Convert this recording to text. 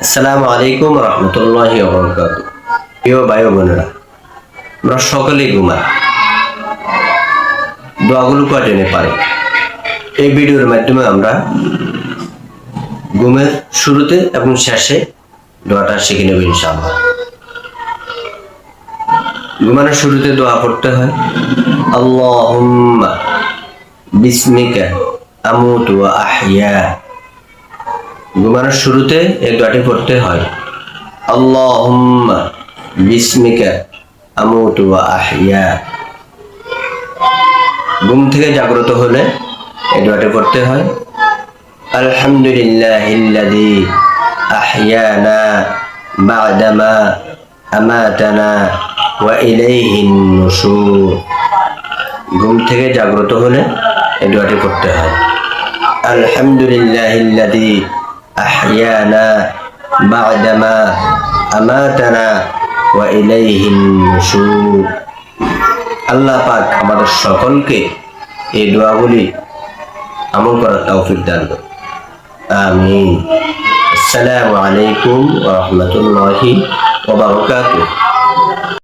আসসালামু আলাইকুম রহমতুল্লাহি ওয়া বারাকাতুহু। প্রিয় ভাই ও বোনেরা, আমরা সকলেই ঘুমাই। দোয়াগুলো কয়জনে পারে? এই ভিডিওর মাধ্যমে আমরা ঘুমের শুরুতে এবং শেষে দোয়াটা শিখে নেব ইনশাআল্লাহ। ঘুমানোর শুরুতে দোয়া পড়তে হয়, আল্লাহুম্মা বিসমিকা আমুতু ওয়া আহইয়া। ঘুমানোর শুরুতে এই দোয়াটি পড়তে হয়, আল্লাহুম্মা বিসমিকা আমুতু ওয়া আহইয়া। ঘুম থেকে জাগ্রত হলে এই দোয়াটি পড়তে হয়, আলহামদুলিল্লাহিল্লাযী আহইয়ানা বা'দামা আমাতানা ওয়া ইলাইহিন নুশুর। ঘুম থেকে জাগ্রত হলে এই দোয়াটি পড়তে হয়, আলহামদুলিল্লাহিল্লাযী আহইয়ানা বা'দামা আমাতানা ওয়া ইলাইহিন নুশুর। আল্লাহ পাক আমাদের সকলকে এই দোয়াগুলি আমল করার তৌফিক দান করুন, আমিন। আসসালামু আলাইকুম ওয়া রাহমাতুল্লাহি ওয়া বারাকাতুহু।